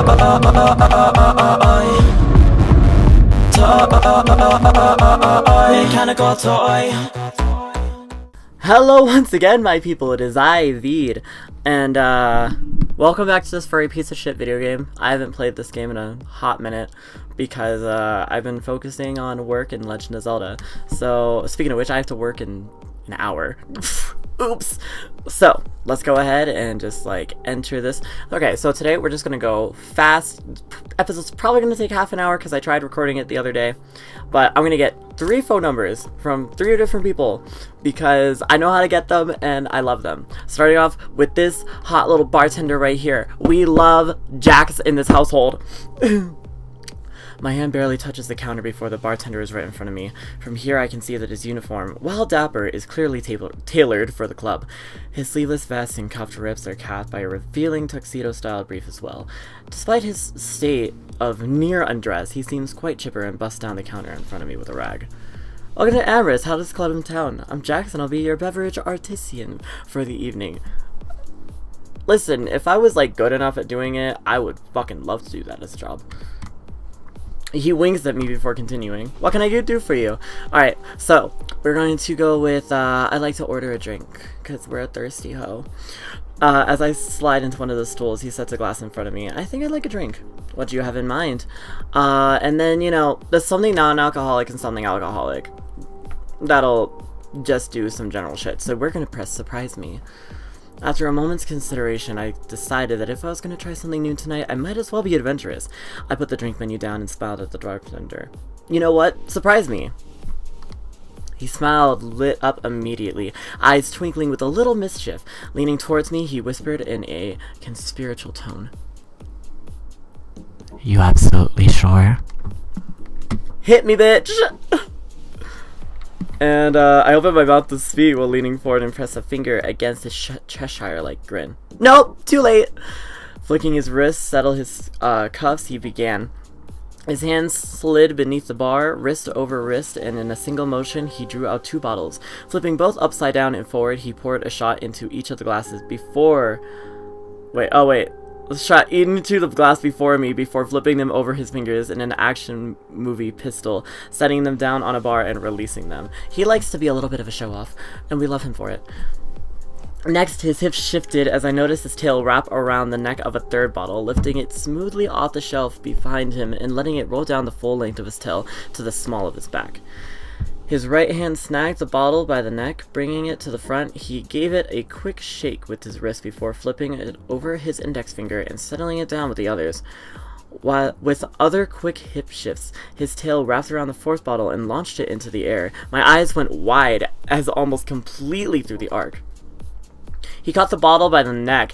Hello once again, my people, it is I, Veed, and welcome back to this furry piece of shit video game. I haven't played this game in a hot minute because I've been focusing on work in Legend of Zelda. So, speaking of which, I have to work in an hour. Oops. So, let's go ahead and just, like, enter this. Okay, so today we're just gonna go fast. Episode's probably gonna take half an hour because I tried recording it the other day. But I'm gonna get 3 phone numbers from 3 different people because I know how to get them and I love them. Starting off with this hot little bartender right here. We love Jax in this household. My hand barely touches the counter before the bartender is right in front of me. From here I can see that his uniform, while dapper, is clearly tailored for the club. His sleeveless vest and cuffed rips are capped by a revealing tuxedo-style brief as well. Despite his state of near undress, he seems quite chipper and busts down the counter in front of me with a rag. Welcome to Amorous, hottest club in town. I'm Jackson, I'll be your beverage artisan for the evening. Listen, if I was like good enough at doing it, I would fucking love to do that as a job. He winks at me before continuing. What can I do for you? Alright, so, we're going to go with, I'd like to order a drink, because we're a thirsty hoe. As I slide into one of the stools, he sets a glass in front of me. I think I'd like a drink. What do you have in mind? And then, you know, there's something non-alcoholic and something alcoholic. That'll just do some general shit. So we're gonna press surprise me. After a moment's consideration, I decided that if I was going to try something new tonight, I might as well be adventurous. I put the drink menu down and smiled at the bartender. You know what? Surprise me. He smiled, lit up immediately, eyes twinkling with a little mischief. Leaning towards me, he whispered in a conspiratorial tone. You absolutely sure? Hit me, bitch! And I opened my mouth to speak while leaning forward and pressed a finger against his Cheshire-like grin. Nope, too late! Flicking his wrist, settle his cuffs, he began. His hands slid beneath the bar, wrist over wrist, and in a single motion, he drew out 2 bottles. Flipping both upside down and forward, he poured a shot into each of the glasses before... shot into the glass before me before flipping them over his fingers in an action movie pistol, setting them down on a bar and releasing them. He likes to be a little bit of a show-off, and we love him for it. Next, his hips shifted as I noticed his tail wrap around the neck of a 3rd bottle, lifting it smoothly off the shelf behind him and letting it roll down the full length of his tail to the small of his back. His right hand snagged the bottle by the neck, bringing it to the front. He gave it a quick shake with his wrist before flipping it over his index finger and settling it down with the others. While with other quick hip shifts, his tail wrapped around the 4th bottle and launched it into the air. My eyes went wide as almost completely through the arc. He caught the bottle by the neck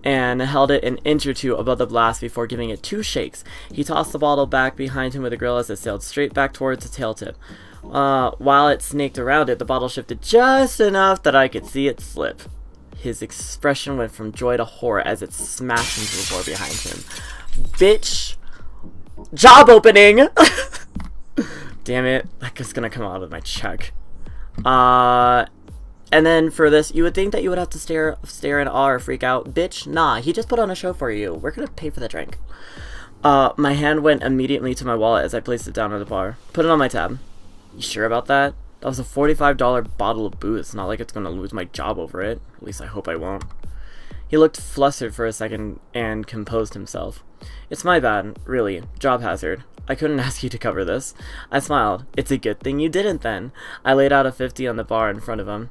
and held it an inch or 2 above the blast before giving it 2 shakes. He tossed the bottle back behind him with a grill as it sailed straight back towards the tail tip. While it snaked around it, the bottle shifted just enough that I could see it slip. His expression went from joy to horror as it smashed into the floor behind him. Bitch! Job opening! Damn it, that's just gonna come out of my check. And then for this, you would think that you would have to stare in awe or freak out. Bitch, nah, he just put on a show for you. We're gonna pay for the drink. My hand went immediately to my wallet as I placed it down on the bar. Put it on my tab. You sure about that? That was a $45 bottle of booze. It's not like it's gonna lose my job over it. At least I hope I won't. He looked flustered for a second and composed himself. It's my bad, really. Job hazard. I couldn't ask you to cover this. I smiled. It's a good thing you didn't then. I laid out a 50 on the bar in front of him.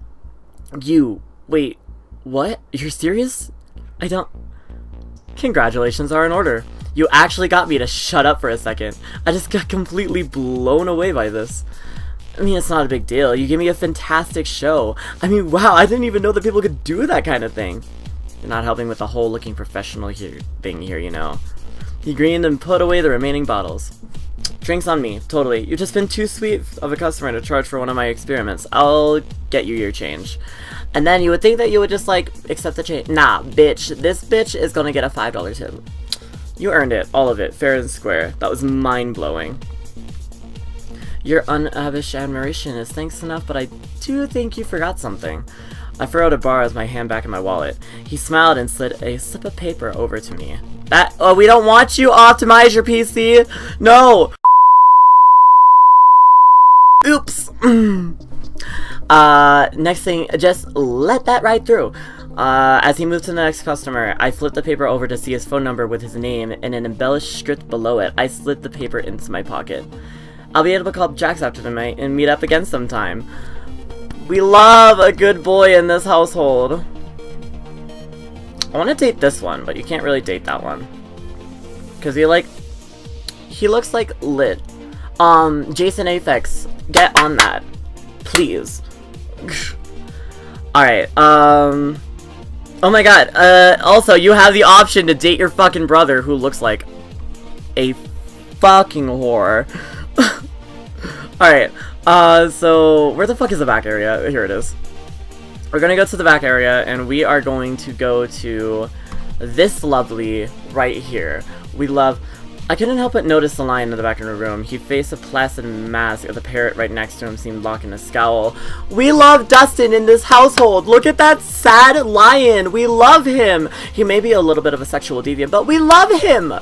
Wait, what? You're serious? I don't... Congratulations are in order. You actually got me to shut up for a second. I just got completely blown away by this. I mean, it's not a big deal. You gave me a fantastic show. I mean, wow, I didn't even know that people could do that kind of thing. You're not helping with the whole looking professional thing here, you know. He grinned and put away the remaining bottles. Drinks on me, totally. You've just been too sweet of a customer to charge for one of my experiments. I'll get you your change. And then you would think that you would just, like, accept the change. Nah, bitch. This bitch is gonna get a $5 tip. You earned it. All of it. Fair and square. That was mind-blowing. Your unabashed admiration is thanks enough, but I do think you forgot something. I furrowed a bar as my hand back in my wallet. He smiled and slid a slip of paper over to me. We don't want you. Optimize your PC. No. Oops. Next thing, just let that ride through. As he moved to the next customer, I flipped the paper over to see his phone number with his name and an embellished script below it. I slid the paper into my pocket. I'll be able to call Jax after tonight and meet up again sometime. We love a good boy in this household. I want to date this one, but you can't really date that one. Because he looks like lit. Jason Aphex, get on that. Please. Alright, oh my god, also, you have the option to date your fucking brother who looks like a fucking whore. Alright, so, where the fuck is the back area? Here it is. We're gonna go to the back area, and we are going to go to this lovely right here. I couldn't help but notice the lion in the back of the room. He faced a placid mask of the parrot right next to him seemed locked in a scowl. We love Dustin in this household! Look at that sad lion! We love him! He may be a little bit of a sexual deviant, but we love him!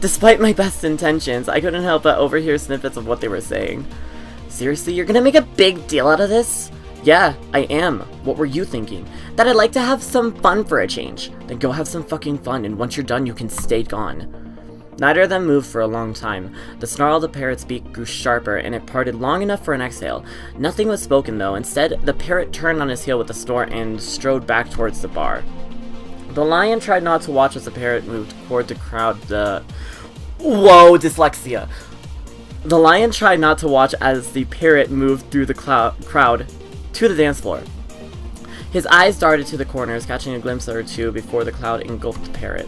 Despite my best intentions, I couldn't help but overhear snippets of what they were saying. Seriously, you're gonna make a big deal out of this? Yeah, I am. What were you thinking? That I'd like to have some fun for a change. Then go have some fucking fun, and once you're done, you can stay gone. Neither of them moved for a long time. The snarl of the parrot's beak grew sharper, and it parted long enough for an exhale. Nothing was spoken, though. Instead, the parrot turned on his heel with a snore and strode back towards the bar. The lion tried not to watch as the parrot moved toward the crowd. Whoa, dyslexia. The lion tried not to watch as the parrot moved through the crowd to the dance floor. His eyes darted to the corners, catching a glimpse or two before the cloud engulfed the parrot.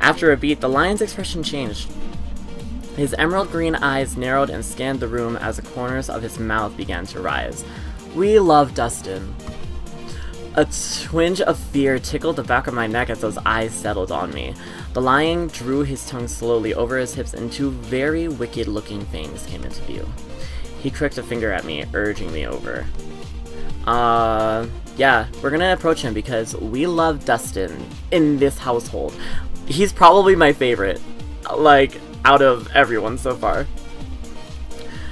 After a beat, the lion's expression changed. His emerald green eyes narrowed and scanned the room as the corners of his mouth began to rise. We love Dustin. A twinge of fear tickled the back of my neck as those eyes settled on me. The lion drew his tongue slowly over his hips and two very wicked-looking fangs came into view. He crooked a finger at me, urging me over. Yeah, we're gonna approach him because we love Dustin in this household. He's probably my favorite, like, out of everyone so far.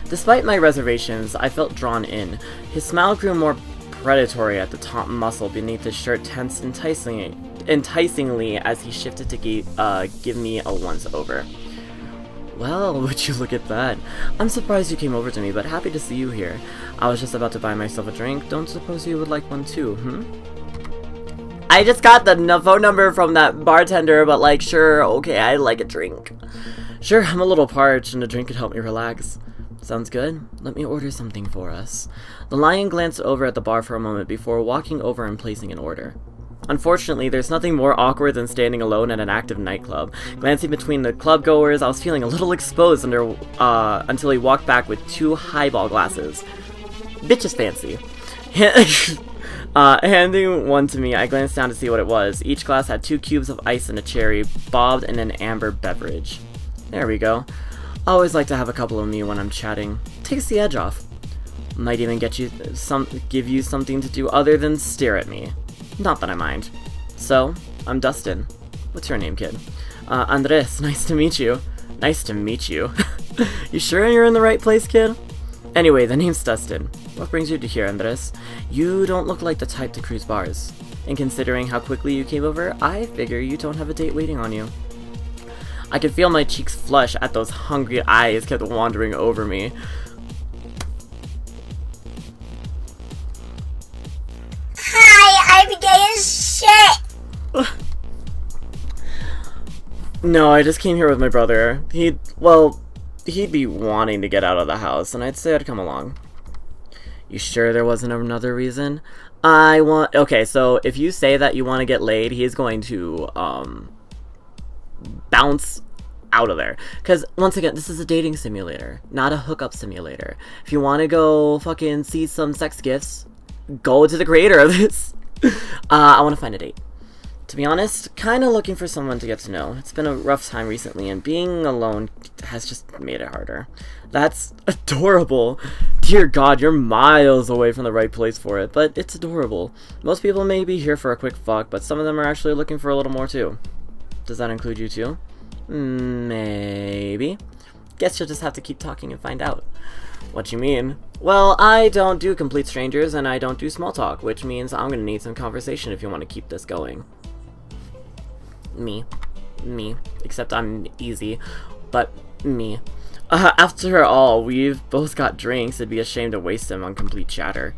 Despite my reservations, I felt drawn in. His smile grew more predatory at the top muscle beneath his shirt tensed enticingly as he shifted to give me a once-over. Well, would you look at that. I'm surprised you came over to me, but happy to see you here. I was just about to buy myself a drink. Don't suppose you would like one too, I just got the phone number from that bartender, but like, sure, okay, I'd like a drink. Sure, I'm a little parched and a drink could help me relax. Sounds good. Let me order something for us. The lion glanced over at the bar for a moment before walking over and placing an order. Unfortunately, there's nothing more awkward than standing alone at an active nightclub. Glancing between the club goers, I was feeling a little exposed until he walked back with 2 highball glasses. Bitch is fancy. Handing one to me, I glanced down to see what it was. Each glass had 2 cubes of ice and a cherry, bobbed in an amber beverage. There we go. I always like to have a couple of me when I'm chatting. Takes the edge off. Might even give you something to do other than stare at me. Not that I mind. So, I'm Dustin. What's your name, kid? Andres, nice to meet you. Nice to meet you. You sure you're in the right place, kid? Anyway, the name's Dustin. What brings you to here, Andres? You don't look like the type to cruise bars. And considering how quickly you came over, I figure you don't have a date waiting on you. I could feel my cheeks flush at those hungry eyes kept wandering over me. Hi, I'm gay as shit! No, I just came here with my brother. He'd be wanting to get out of the house, and I'd say I'd come along. You sure there wasn't another reason? Okay, so if you say that you want to get laid, he's going to, bounce out of there. Because, once again, this is a dating simulator, not a hookup simulator. If you want to go fucking see some sex gifts, go to the creator of this. I want to find a date. To be honest, kind of looking for someone to get to know. It's been a rough time recently, and being alone has just made it harder. That's adorable. Dear God, you're miles away from the right place for it, but it's adorable. Most people may be here for a quick fuck, but some of them are actually looking for a little more too. Does that include you too? Maybe. Guess you'll just have to keep talking and find out. What you mean? Well, I don't do complete strangers and I don't do small talk, which means I'm gonna need some conversation if you want to keep this going. Me. Except I'm easy, but me. After all, we've both got drinks. It'd be a shame to waste them on complete chatter.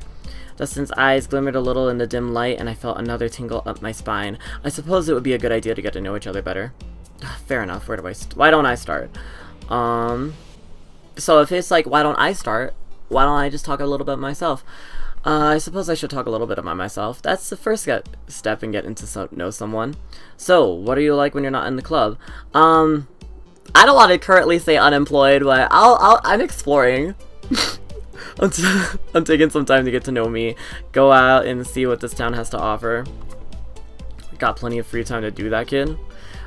Dustin's eyes glimmered a little in the dim light, and I felt another tingle up my spine. I suppose it would be a good idea to get to know each other better. Fair enough. Why don't I start? So if it's like, why don't I start? Why don't I just talk a little bit myself? I suppose I should talk a little bit about myself. That's the first step in getting to know someone. So, what are you like when you're not in the club? I don't want to currently say unemployed, but I'm exploring. I'm taking some time to get to know me, go out and see what this town has to offer. Got plenty of free time to do that, kid.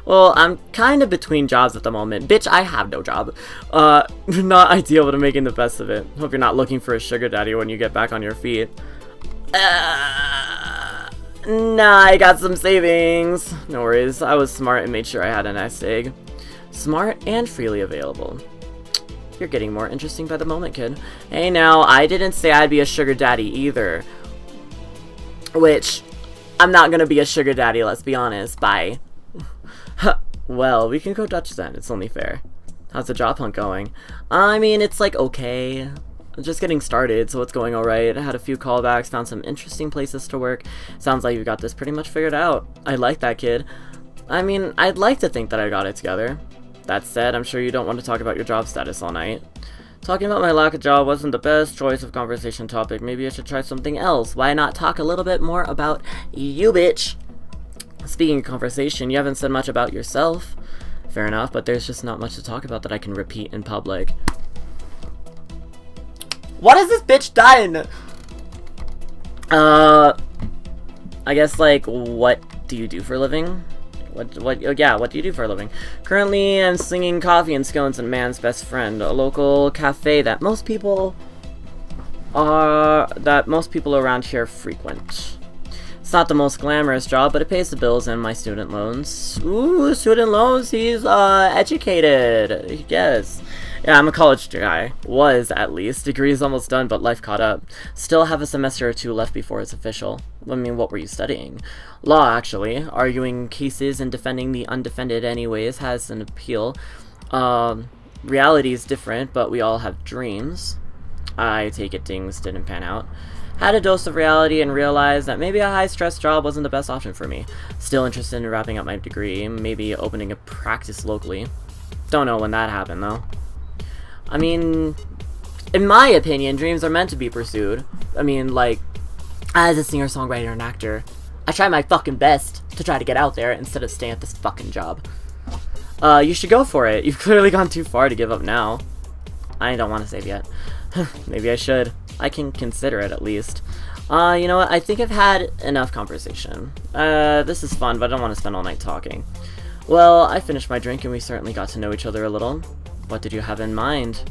Well, I'm kind of between jobs at the moment. Bitch, I have no job. Not ideal, but I'm making the best of it. Hope you're not looking for a sugar daddy when you get back on your feet. Nah, I got some savings. No worries, I was smart and made sure I had a nest egg. Smart and freely available. You're getting more interesting by the moment, kid. Hey now, I didn't say I'd be a sugar daddy either. Which, I'm not gonna be a sugar daddy, let's be honest. Bye. Well, we can go Dutch then, it's only fair. How's the job hunt going? I mean, it's like okay. I'm just getting started, so it's going alright. I had a few callbacks, found some interesting places to work. Sounds like you got this pretty much figured out. I like that, kid. I mean, I'd like to think that I got it together. That said, I'm sure you don't want to talk about your job status all night. Talking about my lack of job wasn't the best choice of conversation topic. Maybe I should try something else. Why not talk a little bit more about you, bitch? Speaking of conversation, you haven't said much about yourself. Fair enough, but there's just not much to talk about that I can repeat in public. What has this bitch done? I guess, like, what do you do for a living? What do you do for a living? Currently, I'm slinging coffee and scones at Man's Best Friend, a local cafe that most people around here frequent. It's not the most glamorous job, but it pays the bills and my student loans. Ooh, student loans? He's, educated. Yes. Yeah, I'm a college guy. Was, at least. Degree's almost done, but life caught up. Still have a semester or two left before it's official. I mean, what were you studying? Law, actually. Arguing cases and defending the undefended anyways has an appeal. Reality is different, but we all have dreams. I take it things didn't pan out. Had a dose of reality and realized that maybe a high-stress job wasn't the best option for me. Still interested in wrapping up my degree, maybe opening a practice locally. Don't know when that happened, though. I mean, in my opinion, dreams are meant to be pursued. I mean, like, as a singer, songwriter, and actor, I try my fucking best to try to get out there instead of staying at this fucking job. You should go for it. You've clearly gone too far to give up now. I don't want to save yet. Maybe I should. I can consider it at least. You know what? I think I've had enough conversation. This is fun, but I don't want to spend all night talking. Well, I finished my drink and we certainly got to know each other a little. What did you have in mind?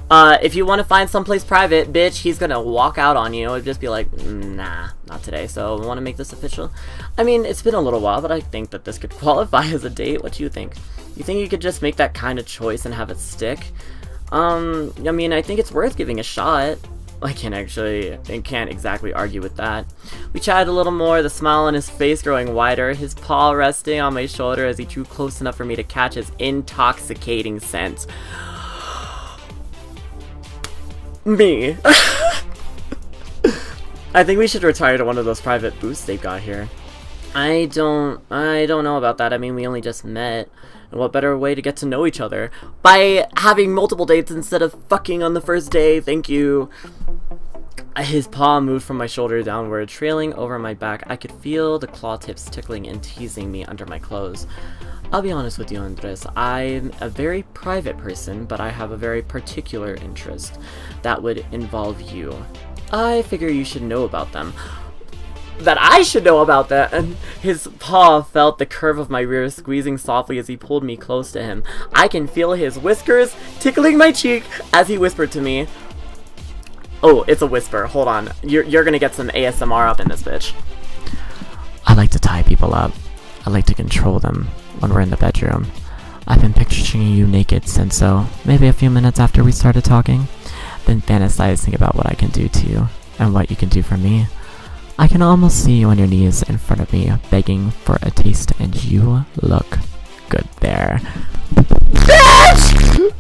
If you want to find someplace private, bitch, he's gonna walk out on you. It'd just be like, nah, not today. So, want to make this official? I mean, it's been a little while, but I think that this could qualify as a date. What do you think? You think you could just make that kind of choice and have it stick? I mean, I think it's worth giving a shot. I can't exactly argue with that. We chatted a little more, the smile on his face growing wider, his paw resting on my shoulder as he drew close enough for me to catch his intoxicating scent. Me. I think we should retire to one of those private booths they've got here. I don't know about that. I mean, we only just met. And what better way to get to know each other? By having multiple dates instead of fucking on the first day. Thank you. His paw moved from my shoulder downward, trailing over my back. I could feel the claw tips tickling and teasing me under my clothes. I'll be honest with you, Andres. I'm a very private person, but I have a very particular interest that would involve you. I figure you should know about them. That I should know about that, and his paw felt the curve of my rear squeezing softly as he pulled me close to him. I can feel his whiskers tickling my cheek as he whispered to me. Oh, it's a whisper. Hold on. You're gonna get some ASMR up in this bitch. I like to tie people up. I like to control them. when we're in the bedroom. I've been picturing you naked since, so maybe a few minutes after we started talking. Been fantasizing about what I can do to you, and what you can do for me. I can almost see you on your knees in front of me, begging for a taste, and you look good there. Bitch!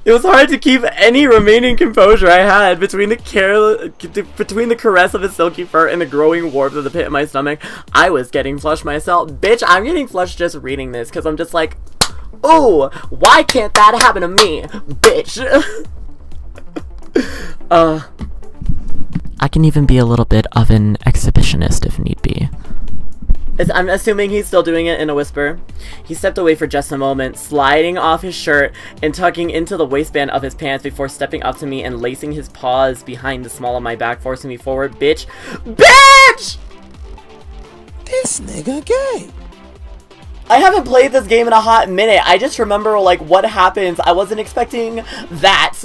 It was hard to keep any remaining composure I had between the caress of his silky fur and the growing warmth of the pit in my stomach. I was getting flushed myself. Bitch, I'm getting flushed just reading this, because I'm just like, oh, why can't that happen to me, bitch? I can even be a little bit of an exhibitionist if need be. I'm assuming he's still doing it in a whisper. He stepped away for just a moment, sliding off his shirt and tucking into the waistband of his pants before stepping up to me and lacing his paws behind the small of my back, forcing me forward. Bitch! Bitch! This nigga gay. I haven't played this game in a hot minute. I just remember, like, what happens. I wasn't expecting that.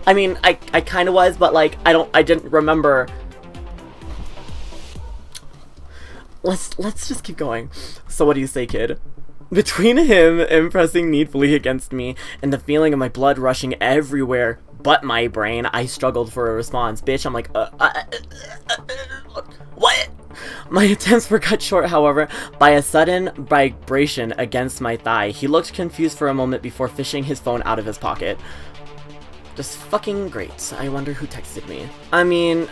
I mean, I kind of was, but, like, I didn't remember. Let's just keep going. So what do you say, kid? Between him impressing needfully against me and the feeling of my blood rushing everywhere but my brain, I struggled for a response. Bitch, I'm like, what? My attempts were cut short, however, by a sudden vibration against my thigh. He looked confused for a moment before fishing his phone out of his pocket. Just fucking great. I wonder who texted me. I mean,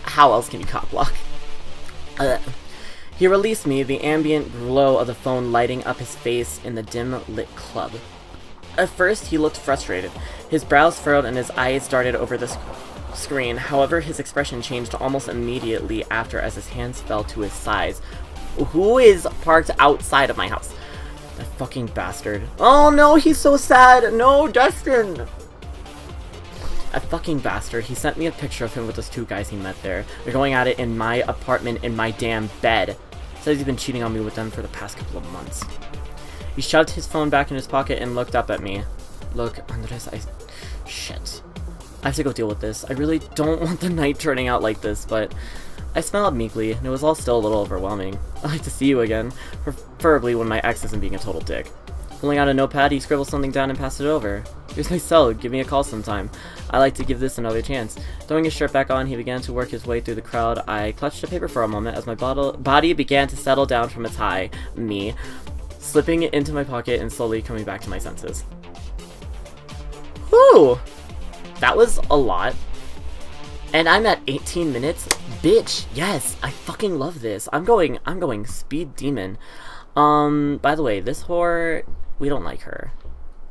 how else can you cock block? He released me, the ambient glow of the phone lighting up his face in the dim-lit club. At first, he looked frustrated. His brows furrowed and his eyes darted over the screen. However, his expression changed almost immediately after as his hands fell to his sides. Who is parked outside of my house? That fucking bastard. Oh no, he's so sad! No, Dustin! That fucking bastard. He sent me a picture of him with those two guys he met there. They're going at it in my apartment in my damn bed. Says he's been cheating on me with them for the past couple of months. He shoved his phone back in his pocket and looked up at me. Look, Andres, shit. I have to go deal with this. I really don't want the night turning out like this, but I smiled meekly, and it was all still a little overwhelming. I'd like to see you again, preferably when my ex isn't being a total dick. Pulling out a notepad, he scribbled something down and passed it over. Here's my cell, give me a call sometime. I like to give this another chance. Throwing his shirt back on, he began to work his way through the crowd. I clutched the paper for a moment as my body began to settle down from its high, me, slipping it into my pocket and slowly coming back to my senses. Whew! That was a lot. And I'm at 18 minutes? Bitch, yes, I fucking love this. I'm going speed demon. By the way, this whore, we don't like her.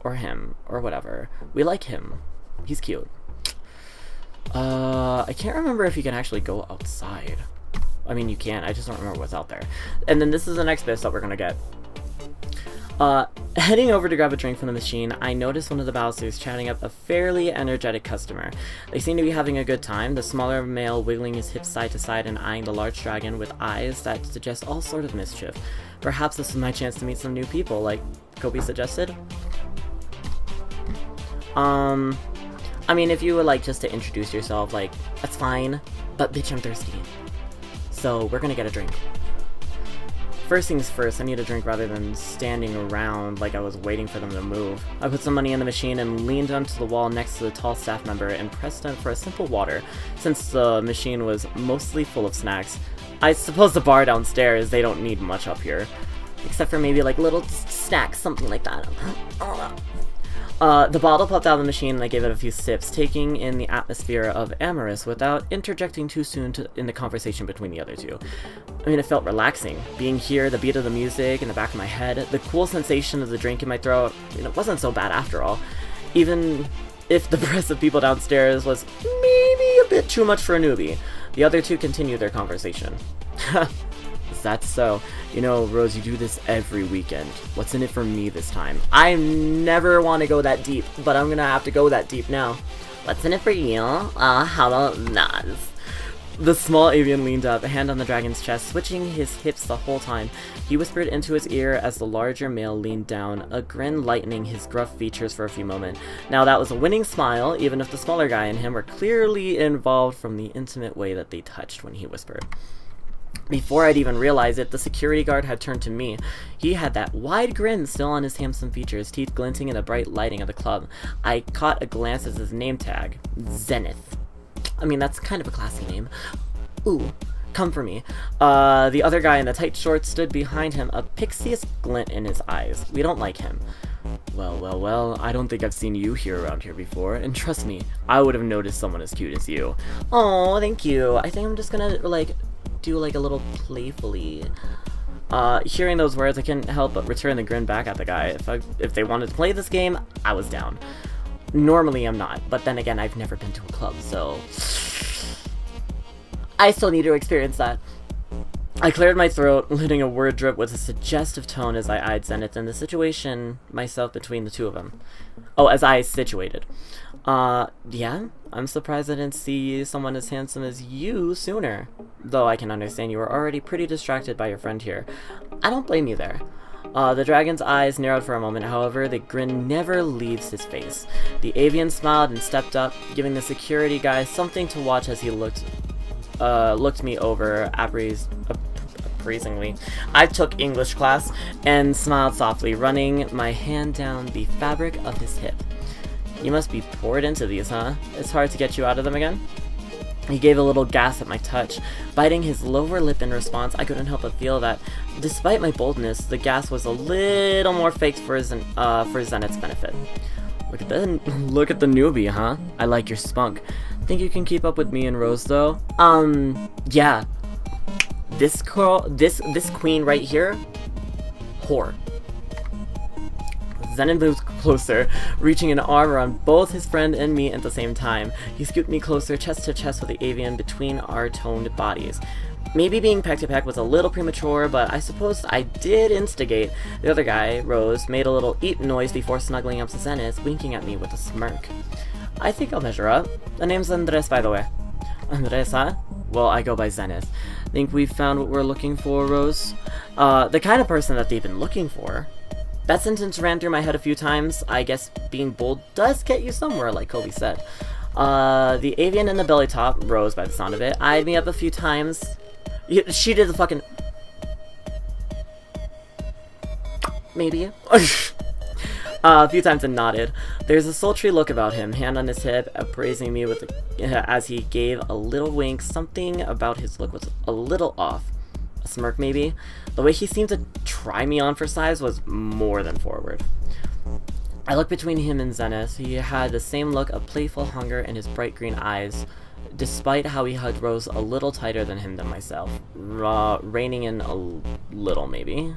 Or him. Or whatever. We like him. He's cute. I can't remember if you can actually go outside. I mean, you can. I just don't remember what's out there. And then this is the next bit that we're gonna get. Heading over to grab a drink from the machine, I noticed one of the bouncers chatting up a fairly energetic customer. They seemed to be having a good time, the smaller male wiggling his hips side to side and eyeing the large dragon with eyes that suggest all sort of mischief. Perhaps this is my chance to meet some new people, like Kobe suggested. I mean, if you would like just to introduce yourself, like, that's fine, but bitch, I'm thirsty. So, we're gonna get a drink. First things first, I need a drink rather than standing around like I was waiting for them to move. I put some money in the machine and leaned onto the wall next to the tall staff member and pressed in for a simple water, since the machine was mostly full of snacks. I suppose the bar downstairs, they don't need much up here. Except for maybe like little snacks, something like that. The bottle popped out of the machine and I gave it a few sips, taking in the atmosphere of Amorous without interjecting too soon in the conversation between the other two. I mean, it felt relaxing. Being here, the beat of the music in the back of my head, the cool sensation of the drink in my throat, it wasn't so bad after all. Even if the breath of people downstairs was maybe a bit too much for a newbie. The other two continued their conversation. Is that so? You know, Rose, you do this every weekend. What's in it for me this time? I never want to go that deep, but I'm gonna have to go that deep now. What's in it for you? How about Nas? The small avian leaned up, a hand on the dragon's chest, switching his hips the whole time. He whispered into his ear as the larger male leaned down, a grin lightening his gruff features for a few moments. Now that was a winning smile, even if the smaller guy and him were clearly involved from the intimate way that they touched when he whispered. Before I'd even realized it, the security guard had turned to me. He had that wide grin still on his handsome features, teeth glinting in the bright lighting of the club. I caught a glance at his name tag. Zenit. I mean, that's kind of a classy name. Ooh, come for me. The other guy in the tight shorts stood behind him, a pixiest glint in his eyes. We don't like him. Well, I don't think I've seen you here around here before, and trust me, I would have noticed someone as cute as you. Oh, thank you. I think I'm just gonna, do a little playfully. Hearing those words, I couldn't help but return the grin back at the guy. If they wanted to play this game, I was down. Normally I'm not, but then again, I've never been to a club, so I still need to experience that. I cleared my throat, letting a word drip with a suggestive tone as I eyed Zenith and the situation myself between the two of them. Oh, as I situated. Yeah, I'm surprised I didn't see someone as handsome as you sooner. Though I can understand you were already pretty distracted by your friend here. I don't blame you there. The dragon's eyes narrowed for a moment, however, the grin never leaves his face. The avian smiled and stepped up, giving the security guy something to watch as he looked me over appraisingly. I took English class and smiled softly, running my hand down the fabric of his hip. You must be poured into these, huh? It's hard to get you out of them again? He gave a little gasp at my touch. Biting his lower lip in response, I couldn't help but feel that, despite my boldness, the gasp was a little more faked for Zenith's benefit. Look at the newbie, huh? I like your spunk. Think you can keep up with me and Rose, though? Yeah. This queen right here, whore. Zenit moves closer, reaching an arm around both his friend and me at the same time. He scooped me closer, chest to chest with the avian between our toned bodies. Maybe being peck to peck was a little premature, but I suppose I did instigate. The other guy, Rose, made a little eat noise before snuggling up to Zenith, winking at me with a smirk. I think I'll measure up. The name's Andres, by the way. Andres, huh? Well, I go by Zenith. Think we've found what we're looking for, Rose? The kind of person that they've been looking for. That sentence ran through my head a few times. I guess being bold does get you somewhere, like Kobe said. The avian in the belly top, Rose by the sound of it, eyed me up a few times. She did the fucking... Maybe? A few times and nodded. There's a sultry look about him, hand on his hip, appraising me with as he gave a little wink. Something about his look was a little off. A smirk, maybe? The way he seemed to try me on for size was more than forward. I looked between him and Zenith. He had the same look of playful hunger in his bright green eyes, despite how he hugged Rose a little tighter than myself. Reining in a little, maybe.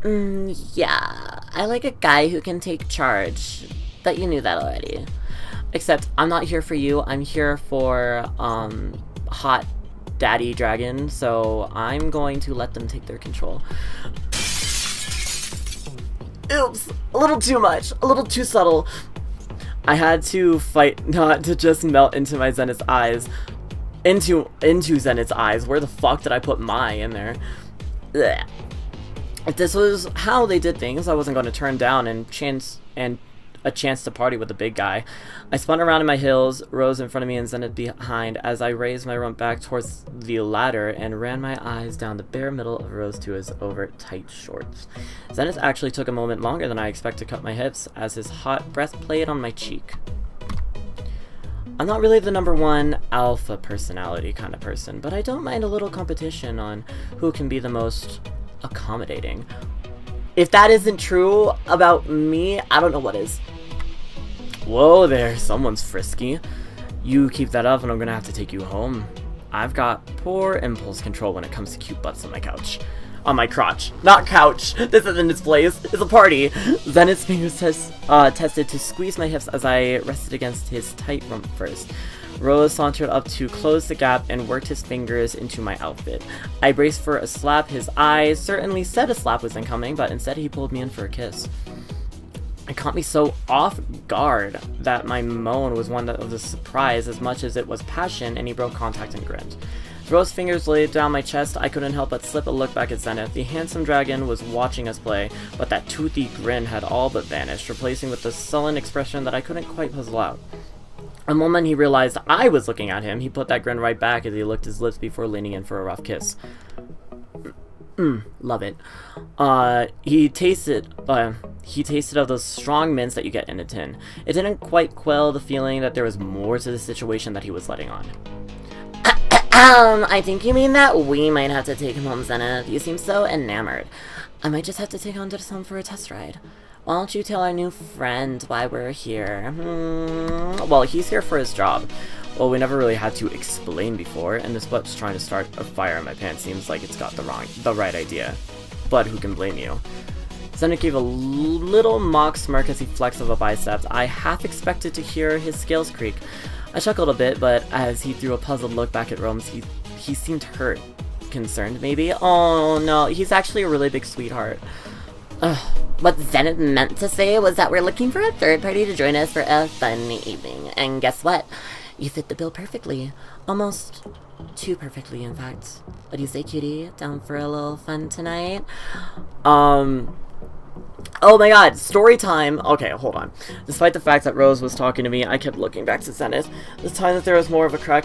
Yeah, I like a guy who can take charge. Bet you knew that already. Except, I'm not here for you, I'm here for, hot daddy dragon, so I'm going to let them take their control. Oops, a little too much, a little too subtle. I had to fight not to just melt into my Zenith's eyes. Into Zenith's eyes. Where the fuck did I put my in there? Blech. If this was how they did things, I wasn't going to turn down a chance to party with the big guy. I spun around in my heels, Rose in front of me and Zenith behind, as I raised my rump back towards the ladder and ran my eyes down the bare middle of Rose to his over tight shorts. Zenith actually took a moment longer than I expect to cut my hips, as his hot breath played on my cheek. I'm not really the #1 alpha personality kind of person, but I don't mind a little competition on who can be the most accommodating. If that isn't true about me, I don't know what is. Whoa there, someone's frisky. You keep that up and I'm gonna have to take you home. I've got poor impulse control when it comes to cute butts on my couch. On my crotch. Not couch! This isn't its place. It's a party! Zenith's fingers tested to squeeze my hips as I rested against his tight rump first. Rose sauntered up to close the gap and worked his fingers into my outfit. I braced for a slap. His eyes certainly said a slap was incoming, but instead he pulled me in for a kiss. It caught me so off guard that my moan was one of the surprise as much as it was passion, and he broke contact and grinned. Rose's fingers laid down my chest. I couldn't help but slip a look back at Zenith. The handsome dragon was watching us play, but that toothy grin had all but vanished, replacing with the sullen expression that I couldn't quite puzzle out. The moment he realized I was looking at him, he put that grin right back as he licked his lips before leaning in for a rough kiss. Love it. He tasted of those strong mints that you get in a tin. It didn't quite quell the feeling that there was more to the situation that he was letting on. I think you mean that we might have to take him home, Zenit. You seem so enamored. I might just have to take on Dustin for a test ride. Why don't you tell our new friend why we're here? Well, he's here for his job. Well, we never really had to explain before, and this what's trying to start a fire in my pants seems like it's got the right idea. But who can blame you? Zenit gave a little mock smirk as he flexed of a biceps. I half expected to hear his scales creak. I chuckled a bit, but as he threw a puzzled look back at Rome's, he seemed hurt. Concerned, maybe? Oh no, he's actually a really big sweetheart. What Zenit meant to say was that we're looking for a third party to join us for a fun evening. And guess what? You fit the bill perfectly. Almost too perfectly, in fact. What do you say, cutie? Down for a little fun tonight? Oh my god, story time! Okay, hold on. Despite the fact that Rose was talking to me, I kept looking back to Zenit. This time that there was more of a crack,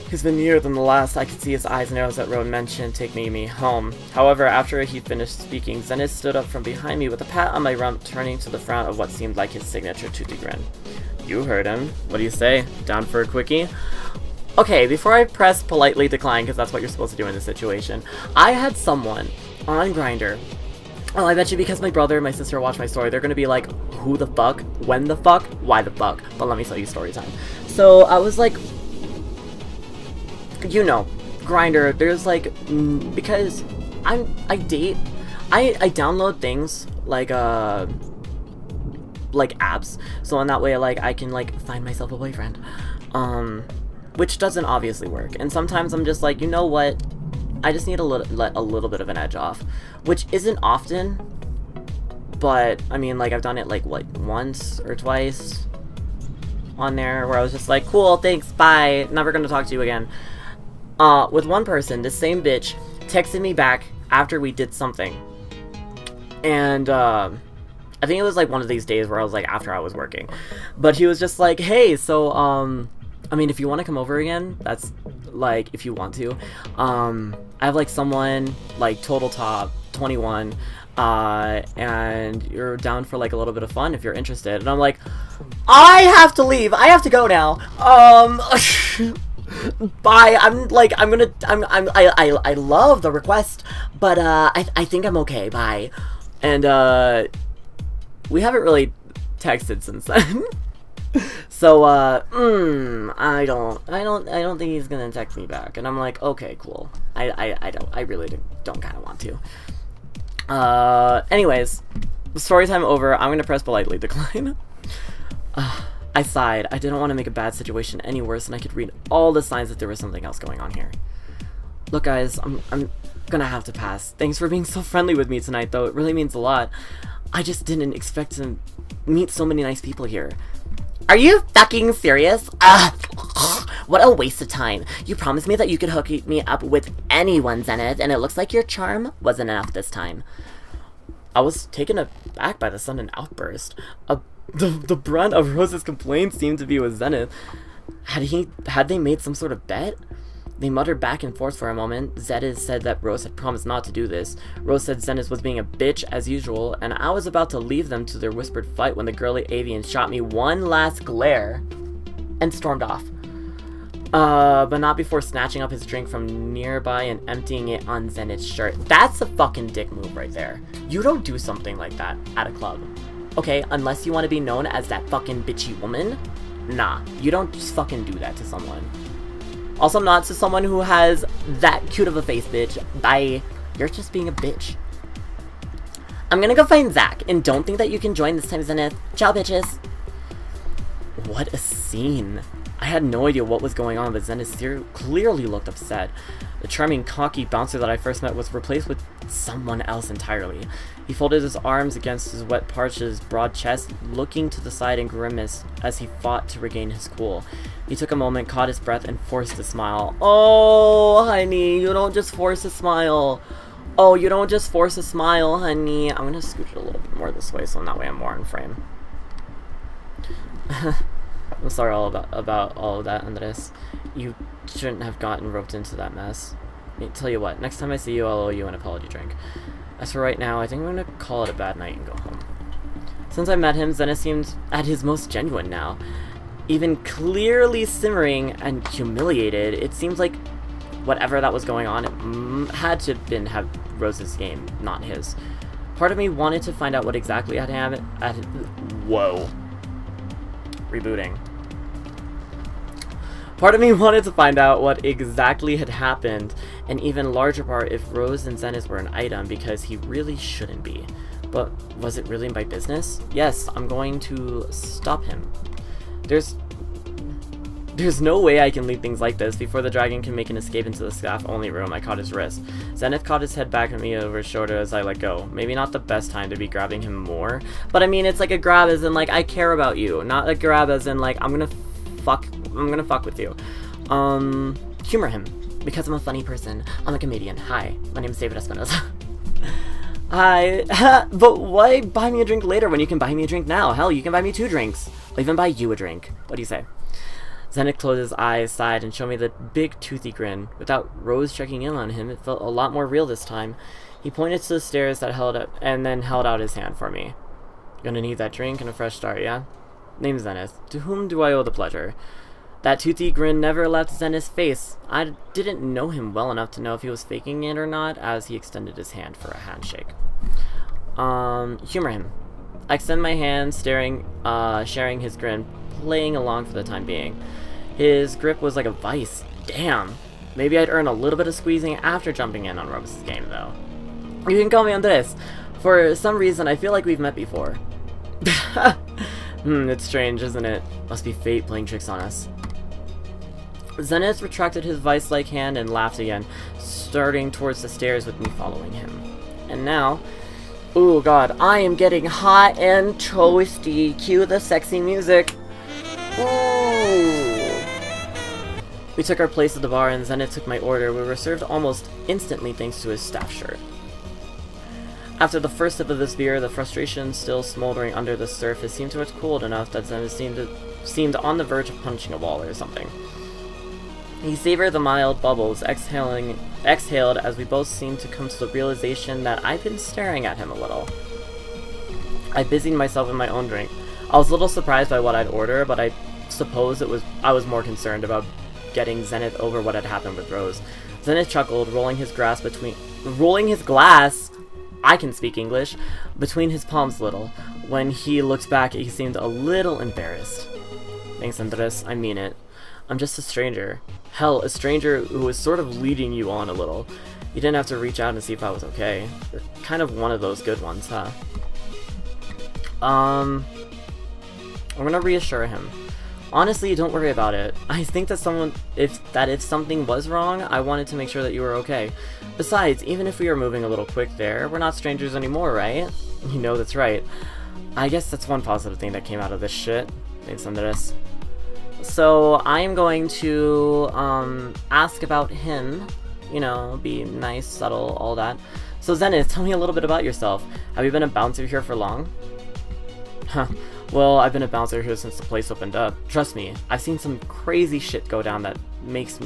he's been nearer than the last. I could see his eyes narrow as that Rose mentioned taking me home. However, after he finished speaking, Zenit stood up from behind me with a pat on my rump, turning to the frown of what seemed like his signature toothy grin. You heard him. What do you say? Down for a quickie? Okay, before I press politely decline, because that's what you're supposed to do in this situation, I had someone on Grindr. Oh, I bet you because my brother and my sister watch my story, they're gonna be like, who the fuck? When the fuck? Why the fuck? But let me tell you story time. So, I was like, you know, Grindr, there's like, because I download things like apps, so in that way, like, I can, like, find myself a boyfriend, which doesn't obviously work, and sometimes I'm just like, you know what, I just need to let a little bit of an edge off, which isn't often, but, I mean, like, I've done it, like, what, once or twice on there, where I was just like, cool, thanks, bye, never gonna talk to you again. With one person, this same bitch texted me back after we did something, and, I think it was, like, one of these days where I was, like, after I was working, but he was just like, hey, so, I mean, if you want to come over again, that's, like, if you want to, I have, like, someone, like, total top, 21, and you're down for, like, a little bit of fun if you're interested, and I'm like, I have to leave, I have to go now, bye, I love the request, but, I think I'm okay, bye, and, we haven't really texted since then. So, I don't think he's gonna text me back. And I'm like, okay, cool. I really don't kind of want to. Anyways, story time over. I'm gonna press politely decline. I sighed. I didn't want to make a bad situation any worse, and I could read all the signs that there was something else going on here. Look, guys, I'm gonna have to pass. Thanks for being so friendly with me tonight, though. It really means a lot. I just didn't expect to meet so many nice people here. Are you fucking serious? What a waste of time. You promised me that you could hook me up with anyone, Zenit, and it looks like your charm wasn't enough this time. I was taken aback by the sudden outburst. The brunt of Rose's complaints seemed to be with Zenit. Had they made some sort of bet? They muttered back and forth for a moment. Zenit said that Rose had promised not to do this. Rose said Zenit was being a bitch as usual, and I was about to leave them to their whispered fight when the girly avian shot me one last glare and stormed off. But not before snatching up his drink from nearby and emptying it on Zenit's shirt. That's a fucking dick move right there. You don't do something like that at a club. Okay, unless you want to be known as that fucking bitchy woman. Nah, you don't just fucking do that to someone. Also not to someone who has that cute of a face, bitch. Bye. You're just being a bitch. I'm gonna go find Zach, and don't think that you can join this time, Zenith. Ciao, bitches. What a scene. I had no idea what was going on, but Zenith clearly looked upset. The charming, cocky bouncer that I first met was replaced with someone else entirely. He folded his arms against his wet Parch's broad chest, looking to the side and grimaced as he fought to regain his cool. He took a moment, caught his breath, and forced a smile. Oh, honey, you don't just force a smile. Oh, you don't just force a smile, honey. I'm gonna scooch it a little bit more this way, so that way I'm more in frame. I'm sorry about all of that, Andres. You shouldn't have gotten roped into that mess. Tell you what, next time I see you, I'll owe you an apology drink. As for right now, I think I'm gonna call it a bad night and go home. Since I met him, Zenit seemed at his most genuine now. Even clearly simmering and humiliated, it seems like whatever that was going on, it had to have Rose's game, not his. Part of me wanted to find out what exactly had happened. Whoa. Rebooting. Part of me wanted to find out what exactly had happened, and even larger part if Rose and Zenith were an item, because he really shouldn't be. But was it really my business? Yes, I'm going to stop him. There's no way I can leave things like this. Before the dragon can make an escape into the staff-only room, I caught his wrist. Zenith caught his head back at me over his shoulder as I let go. Maybe not the best time to be grabbing him more, but I mean, it's like a grab as in like, I care about you, not a grab as in like, I'm gonna fuck with you. Humor him, because I'm a funny person. I'm a comedian. Hi, my name is David Espinosa. Hi, but why buy me a drink later when you can buy me a drink now? Hell, you can buy me 2 drinks. I'll even buy you a drink. What do you say? Zenit closed his eyes, sighed, and showed me the big toothy grin. Without Rose checking in on him, it felt a lot more real this time. He pointed to the stairs that held up, and then held out his hand for me. Gonna need that drink and a fresh start, yeah? Name's Zenith. To whom do I owe the pleasure? That toothy grin never left Zenith's face. I didn't know him well enough to know if he was faking it or not, as he extended his hand for a handshake. Humor him. I extend my hand, sharing his grin, playing along for the time being. His grip was like a vice. Damn. Maybe I'd earn a little bit of squeezing after jumping in on Rose's game, though. You can call me Andres. For some reason, I feel like we've met before. It's strange, isn't it? Must be fate playing tricks on us. Zenith retracted his vice-like hand and laughed again, starting towards the stairs with me following him. And now... ooh, God, I am getting hot and toasty. Cue the sexy music. Ooh. We took our place at the bar and Zenith took my order. We were served almost instantly thanks to his staff shirt. After the first sip of this beer, the frustration still smoldering under the surface seemed to have cooled enough that Zenith seemed on the verge of punching a wall or something. He savored the mild bubbles, exhaled as we both seemed to come to the realization that I'd been staring at him a little. I busied myself in my own drink. I was a little surprised by what I'd order, but I suppose I was more concerned about getting Zenith over what had happened with Rose. Zenith chuckled, rolling his glass, I can speak English, between his palms a little. When he looked back, he seemed a little embarrassed. Thanks, Andres, I mean it. I'm just a stranger. Hell, a stranger who was sort of leading you on a little. You didn't have to reach out and see if I was okay. You're kind of one of those good ones, huh? I'm gonna reassure him. Honestly, don't worry about it. I think that if something was wrong, I wanted to make sure that you were okay. Besides, even if we were moving a little quick there, we're not strangers anymore, right? You know that's right. I guess that's one positive thing that came out of this shit. Thanks, Andres. So, I am going to, ask about him. You know, be nice, subtle, all that. So, Zenith, tell me a little bit about yourself. Have you been a bouncer here for long? Huh. Well, I've been a bouncer here since the place opened up. Trust me, I've seen some crazy shit go down that makes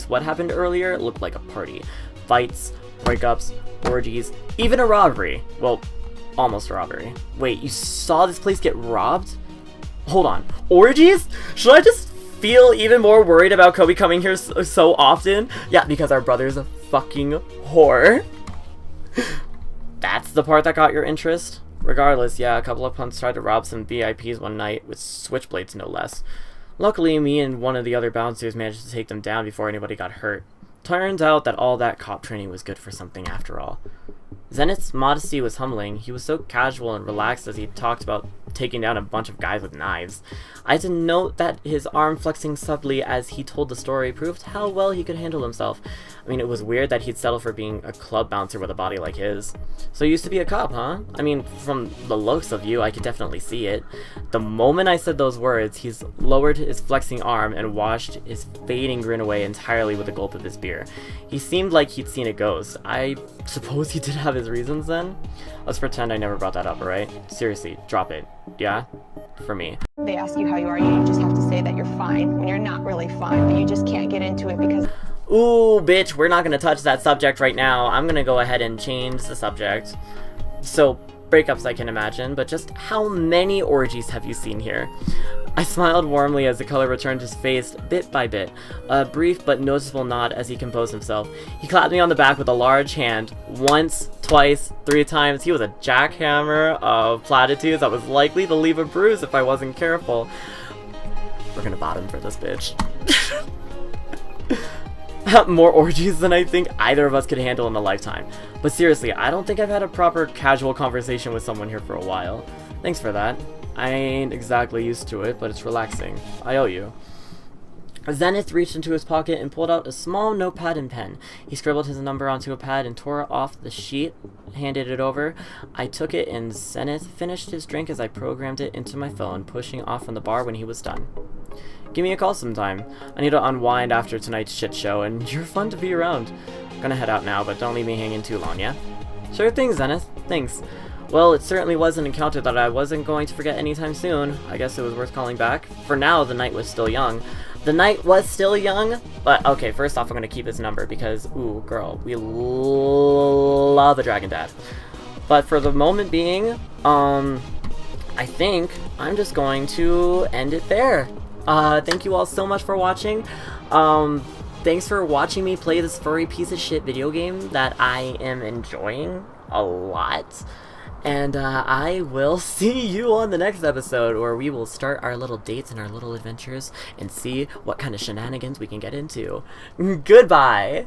what happened earlier look like a party. Fights, breakups, orgies, even a robbery. Well, almost a robbery. Wait, you saw this place get robbed? Hold on. Orgies? Should I just feel even more worried about Kobe coming here so often? Yeah, because our brother's a fucking whore. That's the part that got your interest? Regardless, yeah, a couple of punks tried to rob some VIPs one night, with switchblades no less. Luckily, me and one of the other bouncers managed to take them down before anybody got hurt. Turns out that all that cop training was good for something after all. Zenith's modesty was humbling. He was so casual and relaxed as he talked about taking down a bunch of guys with knives. I had to note that his arm flexing subtly as he told the story proved how well he could handle himself. I mean, it was weird that he'd settle for being a club bouncer with a body like his. So you used to be a cop, huh? I mean, from the looks of you, I could definitely see it. The moment I said those words, he's lowered his flexing arm and washed his fading grin away entirely with a gulp of his beer. He seemed like he'd seen a ghost. I suppose he did have his reasons then? Let's pretend I never brought that up, alright? Seriously, drop it. Yeah? For me. They ask you how you are, you just have to say that you're fine when you're not really fine, but you just can't get into it because... Ooh, bitch, we're not gonna touch that subject right now. I'm gonna go ahead and change the subject. So, breakups I can imagine, but just how many orgies have you seen here? I smiled warmly as the color returned to his face bit by bit, a brief but noticeable nod as he composed himself. He clapped me on the back with a large hand, once, twice, 3 times. He was a jackhammer of platitudes that was likely to leave a bruise if I wasn't careful. We're gonna bottom for this bitch. More orgies than I think either of us could handle in a lifetime. But seriously, I don't think I've had a proper casual conversation with someone here for a while. Thanks for that. I ain't exactly used to it, but it's relaxing. I owe you. Zenith reached into his pocket and pulled out a small notepad and pen. He scribbled his number onto a pad and tore off the sheet, handed it over. I took it and Zenith finished his drink as I programmed it into my phone, pushing off from the bar when he was done. Give me a call sometime. I need to unwind after tonight's shit show, and you're fun to be around. Gonna head out now, but don't leave me hanging too long, yeah? Sure thing, Zenith. Thanks. Well, it certainly was an encounter that I wasn't going to forget anytime soon. I guess it was worth calling back. For now, the night was still young. The night was still young? But, okay, first off, I'm gonna keep his number because, ooh, girl, we love a Dragon Dad. But for the moment being, I think I'm just going to end it there. Thank you all so much for watching. Thanks for watching me play this furry piece of shit video game that I am enjoying a lot. And, I will see you on the next episode, where we will start our little dates and our little adventures and see what kind of shenanigans we can get into. Goodbye!